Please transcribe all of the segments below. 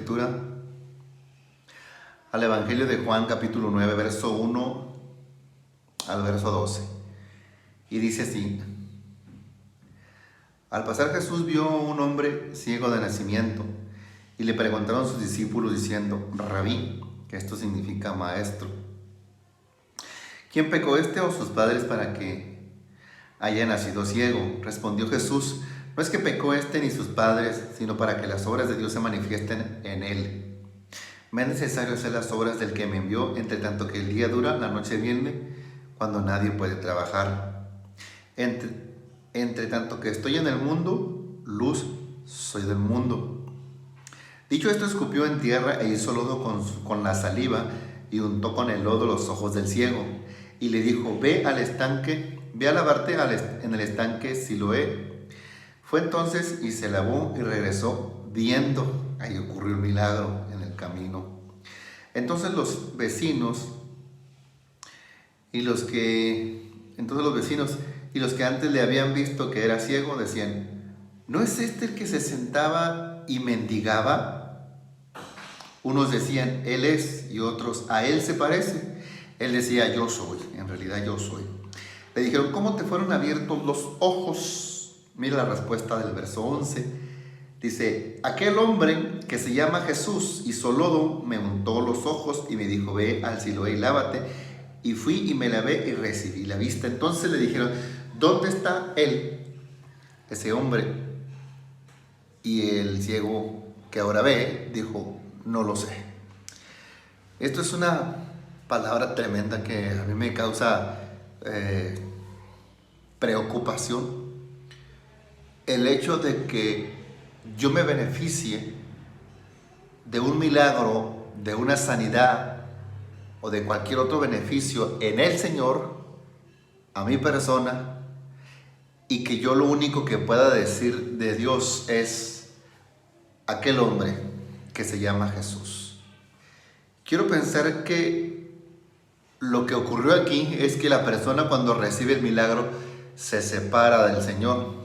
lectura al Evangelio de Juan, capítulo 9, verso 1 al verso 12. Y dice así: Al pasar Jesús vio a un hombre ciego de nacimiento, y le preguntaron sus discípulos diciendo: Rabí, que esto significa maestro, ¿quién pecó, este o sus padres, para que haya nacido ciego? Respondió Jesús: No es que pecó este ni sus padres, sino para que las obras de Dios se manifiesten en él. Me es necesario hacer las obras del que me envió, entre tanto que el día dura, la noche viene, cuando nadie puede trabajar. Entre tanto que estoy en el mundo, luz soy del mundo. Dicho esto, escupió en tierra e hizo lodo con la saliva, y untó con el lodo los ojos del ciego. Y le dijo: Ve al estanque, ve a lavarte en el estanque Siloé. Fue entonces y se lavó y regresó viendo. Ahí ocurrió un milagro en el camino. Entonces los vecinos y los que antes le habían visto que era ciego decían: ¿No es este el que se sentaba y mendigaba? Unos decían: Él es, y otros: a él se parece. Él decía: Yo soy, en realidad yo soy. Le dijeron: ¿Cómo te fueron abiertos los ojos? Mira la respuesta del verso 11. Dice: aquel hombre que se llama Jesús hizo lodo, me untó los ojos y me dijo: Ve al Siloé y lávate. Y fui y me lavé y recibí la vista. Entonces le dijeron: ¿Dónde está él, ese hombre? Y el ciego, que ahora ve, dijo: No lo sé. Esto es una palabra tremenda que a mí me causa preocupación. El hecho de que yo me beneficie de un milagro, de una sanidad o de cualquier otro beneficio en el Señor, a mi persona, y que yo lo único que pueda decir de Dios es aquel hombre que se llama Jesús. Quiero pensar que lo que ocurrió aquí es que la persona, cuando recibe el milagro, se separa del Señor.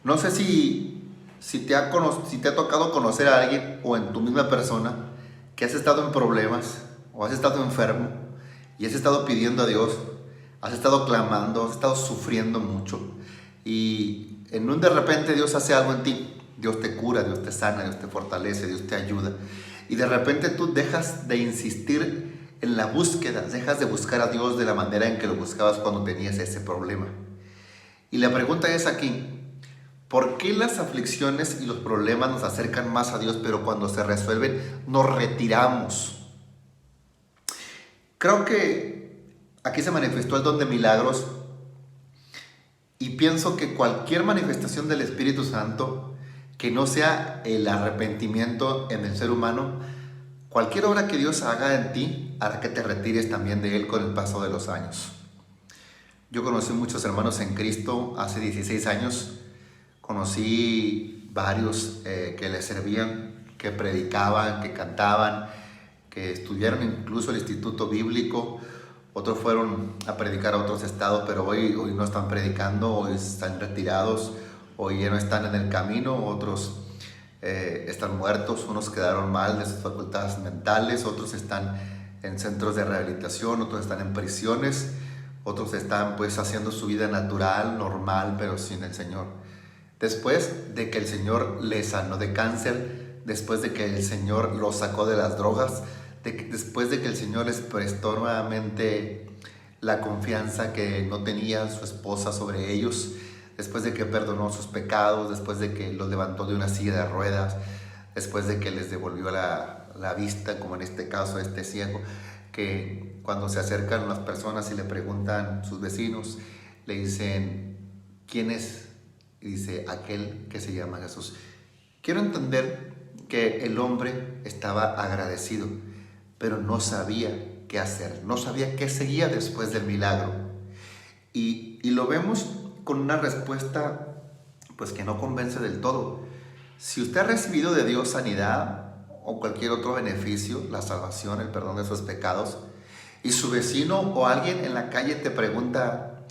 No sé si te ha tocado conocer a alguien, o en tu misma persona, que has estado en problemas o has estado enfermo y has estado pidiendo a Dios, has estado clamando, has estado sufriendo mucho, y en un de repente Dios hace algo en ti. Dios te cura, Dios te sana, Dios te fortalece, Dios te ayuda, y de repente tú dejas de insistir en la búsqueda, dejas de buscar a Dios de la manera en que lo buscabas cuando tenías ese problema. Y la pregunta es aquí: ¿por qué las aflicciones y los problemas nos acercan más a Dios, pero cuando se resuelven nos retiramos? Creo que aquí se manifestó el don de milagros, y pienso que cualquier manifestación del Espíritu Santo que no sea el arrepentimiento en el ser humano, cualquier obra que Dios haga en ti hará que te retires también de Él con el paso de los años. Yo conocí muchos hermanos en Cristo hace 16 años. Conocí varios que le servían, que predicaban, que cantaban, que estudiaron incluso el instituto bíblico. Otros fueron a predicar a otros estados, pero hoy no están predicando, hoy están retirados, hoy ya no están en el camino. Otros están muertos, unos quedaron mal de sus facultades mentales, otros están en centros de rehabilitación, otros están en prisiones, otros están pues haciendo su vida natural, normal, pero sin el Señor. Después de que el Señor les sanó de cáncer, después de que el Señor los sacó de las drogas, después de que el Señor les prestó nuevamente la confianza que no tenía su esposa sobre ellos, después de que perdonó sus pecados, después de que los levantó de una silla de ruedas, después de que les devolvió la vista, como en este caso a este ciego, que cuando se acercan las personas y le preguntan sus vecinos, le dicen: ¿quién es? Y dice: aquel que se llama Jesús. Quiero entender que el hombre estaba agradecido, pero no sabía qué hacer, no sabía qué seguía después del milagro. Y lo vemos con una respuesta pues que no convence del todo. Si usted ha recibido de Dios sanidad o cualquier otro beneficio, la salvación, el perdón de sus pecados, y su vecino o alguien en la calle te pregunta: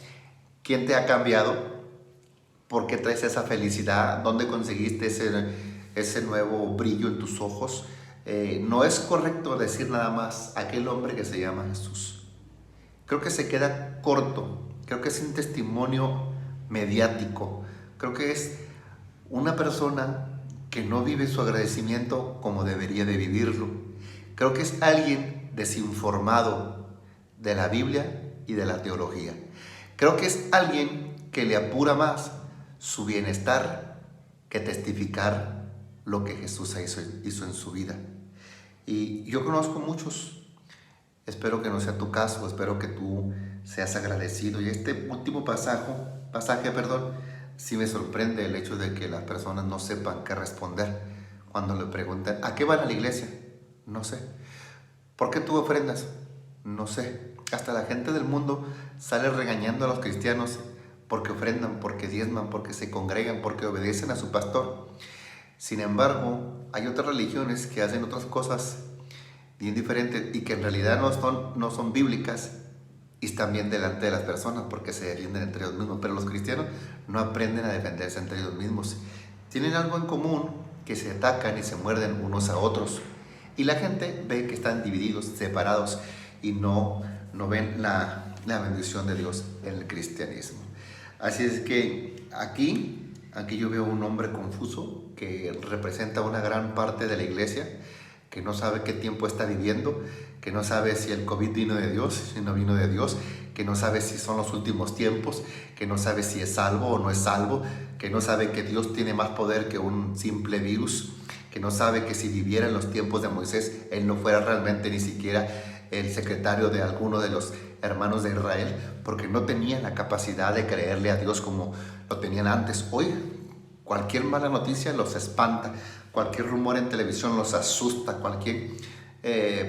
¿quién te ha cambiado? ¿Por qué traes esa felicidad? ¿Dónde conseguiste ese nuevo brillo en tus ojos. No es correcto decir nada más aquel hombre que se llama Jesús. Creo que se queda corto, creo que es un testimonio mediático, creo que es una persona que no vive su agradecimiento como debería de vivirlo. Creo que es alguien desinformado de la Biblia y de la teología. Creo que es alguien que le apura más su bienestar que testificar lo que Jesús hizo en su vida. Y yo conozco muchos. Espero que no sea tu caso, espero que tú seas agradecido. Y este último pasaje, sí me sorprende el hecho de que las personas no sepan qué responder cuando le preguntan, ¿a qué van a la iglesia? No sé. ¿Por qué tú ofrendas? No sé. Hasta la gente del mundo sale regañando a los cristianos porque ofrendan, porque diezman, porque se congregan, porque obedecen a su pastor. Sin embargo, hay otras religiones que hacen otras cosas bien diferentes y que en realidad no son bíblicas y están bien delante de las personas porque se defienden entre ellos mismos. Pero los cristianos no aprenden a defenderse entre ellos mismos. Tienen algo en común, que se atacan y se muerden unos a otros. Y la gente ve que están divididos, separados y no ven la bendición de Dios en el cristianismo. Así es que aquí yo veo un hombre confuso que representa una gran parte de la iglesia, que no sabe qué tiempo está viviendo, que no sabe si el COVID vino de Dios, si no vino de Dios, que no sabe si son los últimos tiempos, que no sabe si es salvo o no es salvo, que no sabe que Dios tiene más poder que un simple virus, que no sabe que si viviera en los tiempos de Moisés, él no fuera realmente ni siquiera el secretario de alguno de los hermanos de Israel, porque no tenían la capacidad de creerle a Dios como lo tenían antes. Hoy cualquier mala noticia los espanta, cualquier rumor en televisión los asusta, cualquier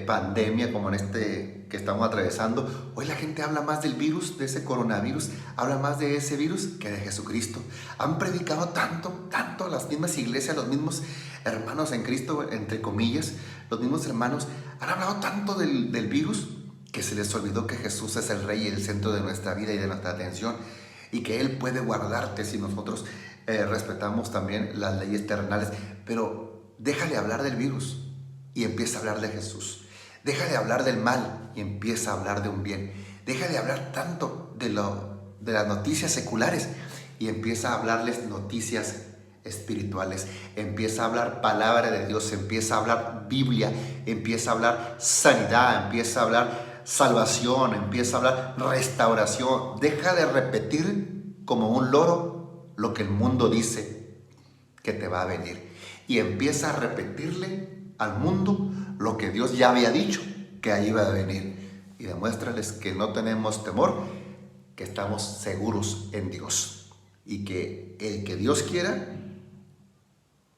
pandemia como en este que estamos atravesando. Hoy la gente habla más del virus, de ese coronavirus, habla más de ese virus que de Jesucristo. Han predicado tanto las mismas iglesias, los mismos hermanos en Cristo, entre comillas, los mismos hermanos, han hablado tanto del virus que se les olvidó que Jesús es el Rey y el centro de nuestra vida y de nuestra atención, y que Él puede guardarte si nosotros respetamos también las leyes terrenales. Pero déjale hablar del virus y empieza a hablar de Jesús. Deja de hablar del mal y empieza a hablar de un bien. Deja de hablar tanto de las noticias seculares y empieza a hablarles noticias espirituales. Empieza a hablar palabra de Dios, empieza a hablar Biblia, empieza a hablar sanidad, empieza a hablar salvación, empieza a hablar restauración. Deja de repetir como un loro lo que el mundo dice que te va a venir y empieza a repetirle al mundo lo que Dios ya había dicho que ahí iba a venir, y demuéstrales que no tenemos temor, que estamos seguros en Dios y que el que Dios quiera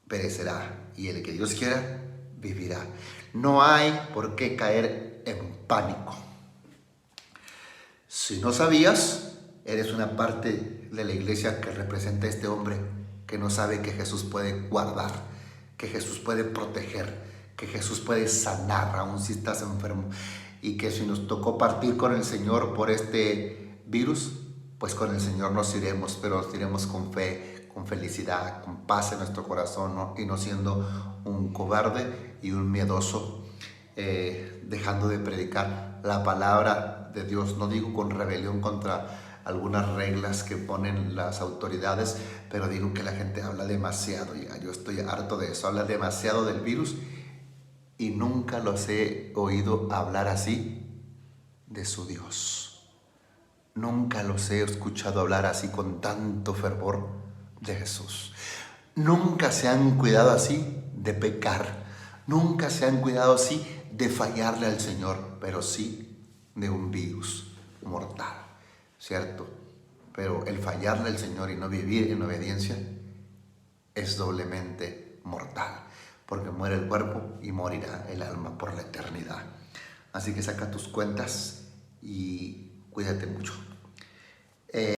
perecerá y el que Dios quiera vivirá. No hay por qué caer en pánico. Si no sabías, eres una parte de la iglesia que representa a este hombre que no sabe que Jesús puede guardar, que Jesús puede proteger, que Jesús puede sanar aun si estás enfermo, y que si nos tocó partir con el Señor por este virus, pues con el Señor nos iremos, pero nos iremos con fe, con felicidad, con paz en nuestro corazón, ¿no? Y no siendo un cobarde y un miedoso, dejando de predicar la palabra de Dios. No digo con rebelión contra algunas reglas que ponen las autoridades, pero digo que la gente habla demasiado. Ya, yo estoy harto de eso, habla demasiado del virus y nunca los he oído hablar así de su Dios. Nunca los he escuchado hablar así con tanto fervor de Jesús. Nunca se han cuidado así de pecar. Nunca se han cuidado así de fallarle al Señor, pero sí de un virus mortal, ¿cierto? Pero el fallarle al Señor y no vivir en obediencia es doblemente mortal, porque muere el cuerpo y morirá el alma por la eternidad. Así que saca tus cuentas y cuídate mucho.